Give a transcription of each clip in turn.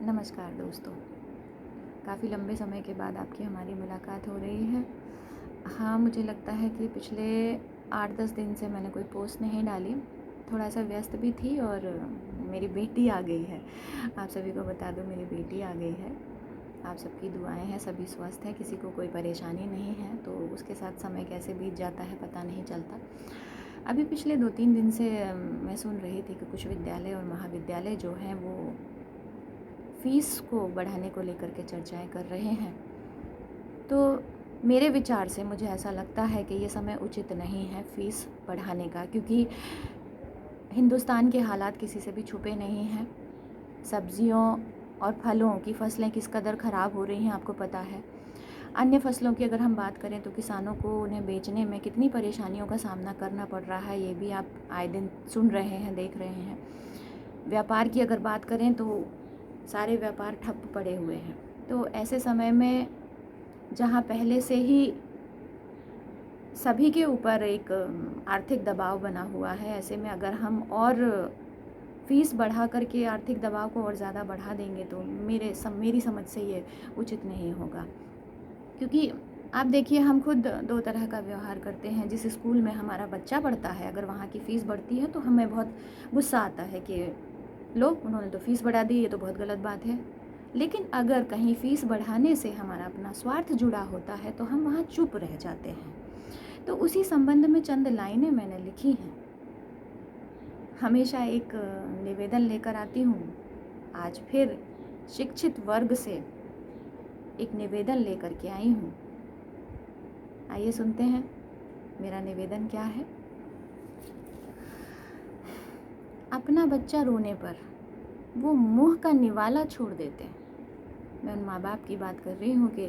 नमस्कार दोस्तों, काफ़ी लंबे समय के बाद आपकी हमारी मुलाकात हो रही है। हाँ, मुझे लगता है कि पिछले 8-10 दिन से मैंने कोई पोस्ट नहीं डाली, थोड़ा-सा व्यस्त भी थी और मेरी बेटी आ गई है। आप सभी को बता दूँ मेरी बेटी आ गई है। आप सबकी दुआएं हैं, सभी स्वस्थ हैं, किसी को कोई परेशानी नहीं है, तो उसके साथ समय कैसे बीत जाता है पता नहीं चलता। अभी पिछले 2-3 दिन से मैं सुन रही थी कि कुछ विद्यालय और महाविद्यालय जो हैं वो फ़ीस को बढ़ाने को लेकर के चर्चाएं कर रहे हैं। तो मेरे विचार से मुझे ऐसा लगता है कि ये समय उचित नहीं है फ़ीस बढ़ाने का, क्योंकि हिंदुस्तान के हालात किसी से भी छुपे नहीं हैं। सब्जियों और फलों की फसलें किस कदर ख़राब हो रही हैं आपको पता है। अन्य फसलों की अगर हम बात करें तो किसानों को उन्हें बेचने में कितनी परेशानियों का सामना करना पड़ रहा है, ये भी आप आए दिन सुन रहे हैं, देख रहे हैं। व्यापार की अगर बात करें तो सारे व्यापार ठप पड़े हुए हैं। तो ऐसे समय में जहाँ पहले से ही सभी के ऊपर एक आर्थिक दबाव बना हुआ है, ऐसे में अगर हम और फ़ीस बढ़ा करके आर्थिक दबाव को और ज़्यादा बढ़ा देंगे तो मेरी समझ से ये उचित नहीं होगा। क्योंकि आप देखिए, हम खुद 2 तरह का व्यवहार करते हैं। जिस स्कूल में हमारा बच्चा पढ़ता है, अगर वहाँ की फ़ीस बढ़ती है तो हमें बहुत गुस्सा आता है कि लो, उन्होंने तो फ़ीस बढ़ा दी, ये तो बहुत गलत बात है। लेकिन अगर कहीं फ़ीस बढ़ाने से हमारा अपना स्वार्थ जुड़ा होता है तो हम वहाँ चुप रह जाते हैं। तो उसी संबंध में चंद लाइनें मैंने लिखी हैं। हमेशा एक निवेदन लेकर आती हूँ, आज फिर शिक्षित वर्ग से एक निवेदन लेकर के आई हूँ। आइए सुनते हैं मेरा निवेदन क्या है। अपना बच्चा रोने पर वो मुंह का निवाला छोड़ देते हैं। मैं उन माँ बाप की बात कर रही हूँ कि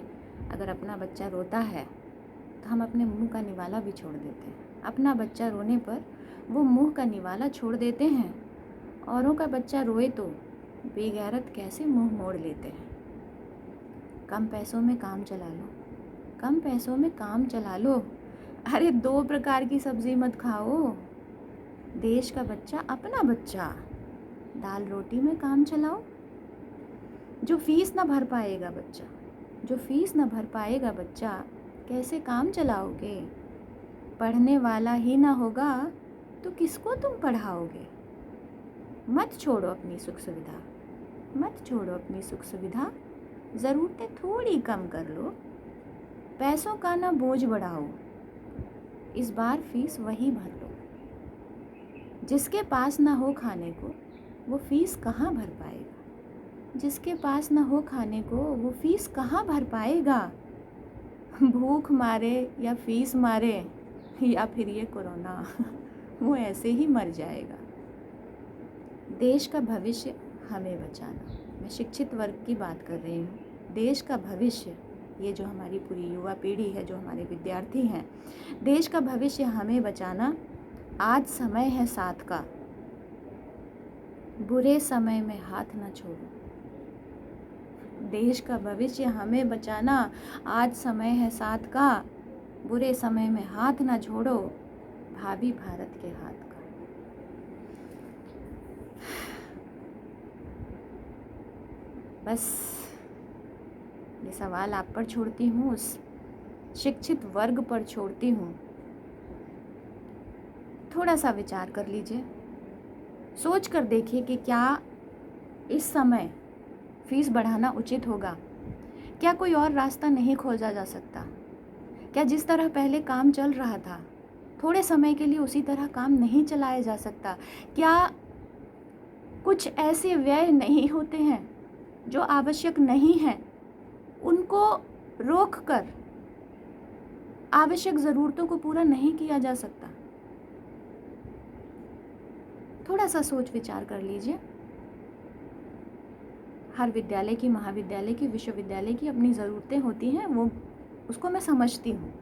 अगर अपना बच्चा रोता है तो हम अपने मुंह का निवाला भी छोड़ देते हैं। अपना बच्चा रोने पर वो मुंह का निवाला छोड़ देते हैं। औरों का बच्चा रोए तो बेगैरत कैसे मुंह मोड़ लेते हैं। कम पैसों में काम चला लो, कम पैसों में काम चला लो। अरे 2 प्रकार की सब्जी मत खाओ। देश का बच्चा अपना बच्चा, दाल रोटी में काम चलाओ। जो फ़ीस ना भर पाएगा बच्चा, जो फ़ीस ना भर पाएगा बच्चा, कैसे काम चलाओगे। पढ़ने वाला ही ना होगा तो किसको तुम पढ़ाओगे। मत छोड़ो अपनी सुख सुविधा, मत छोड़ो अपनी सुख सुविधा। ज़रूरतें थोड़ी कम कर लो, पैसों का ना बोझ बढ़ाओ। इस बार फ़ीस वही भर लो। जिसके पास ना हो खाने को वो फ़ीस कहाँ भर पाएगा। जिसके पास ना हो खाने को वो फ़ीस कहाँ भर पाएगा। भूख मारे या फ़ीस मारे या फिर ये कोरोना वो ऐसे ही मर जाएगा। देश का भविष्य हमें बचाना। मैं शिक्षित वर्ग की बात कर रही हूँ। देश का भविष्य, ये जो हमारी पूरी युवा पीढ़ी है, जो हमारे विद्यार्थी हैं, देश का भविष्य हमें बचाना। आज समय है साथ का, बुरे समय में हाथ न छोड़ो। देश का भविष्य हमें बचाना, आज समय है साथ का, बुरे समय में हाथ न छोड़ो। भावी भारत के हाथ का। बस ये सवाल आप पर छोड़ती हूँ, उस शिक्षित वर्ग पर छोड़ती हूँ। थोड़ा सा विचार कर लीजिए, सोच कर देखिए कि क्या इस समय फ़ीस बढ़ाना उचित होगा। क्या कोई और रास्ता नहीं खोजा जा सकता। क्या जिस तरह पहले काम चल रहा था थोड़े समय के लिए उसी तरह काम नहीं चलाया जा सकता। क्या कुछ ऐसे व्यय नहीं होते हैं जो आवश्यक नहीं हैं, उनको रोक कर आवश्यक ज़रूरतों को पूरा नहीं किया जा सकता। थोड़ा सा सोच विचार कर लीजिए। हर विद्यालय की, महाविद्यालय की, विश्वविद्यालय की अपनी ज़रूरतें होती हैं, वो उसको मैं समझती हूँ।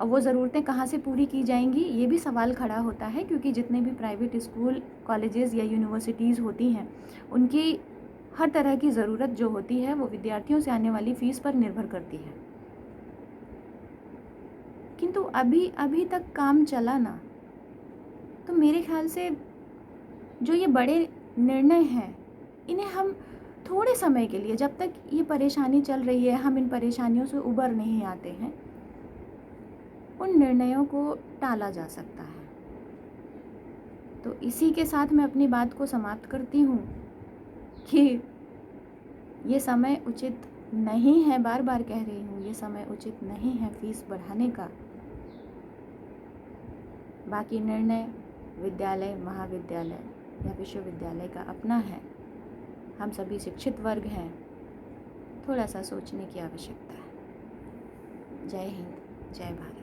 अब वो ज़रूरतें कहाँ से पूरी की जाएंगी, ये भी सवाल खड़ा होता है, क्योंकि जितने भी प्राइवेट स्कूल, कॉलेजेस या यूनिवर्सिटीज़ होती हैं, उनकी हर तरह की ज़रूरत जो होती है वो विद्यार्थियों से आने वाली फ़ीस पर निर्भर करती है। किंतु अभी तक काम चला ना, तो मेरे ख्याल से जो ये बड़े निर्णय हैं, इन्हें हम थोड़े समय के लिए, जब तक ये परेशानी चल रही है, हम इन परेशानियों से उबर नहीं आते हैं, उन निर्णयों को टाला जा सकता है। तो इसी के साथ मैं अपनी बात को समाप्त करती हूँ कि ये समय उचित नहीं है, बार बार कह रही हूँ, ये समय उचित नहीं है फीस बढ़ाने का। बाकी निर्णय विद्यालय, महाविद्यालय या विश्वविद्यालय का अपना है। हम सभी शिक्षित वर्ग हैं, थोड़ा सा सोचने की आवश्यकता है। जय हिंद, जय भारत।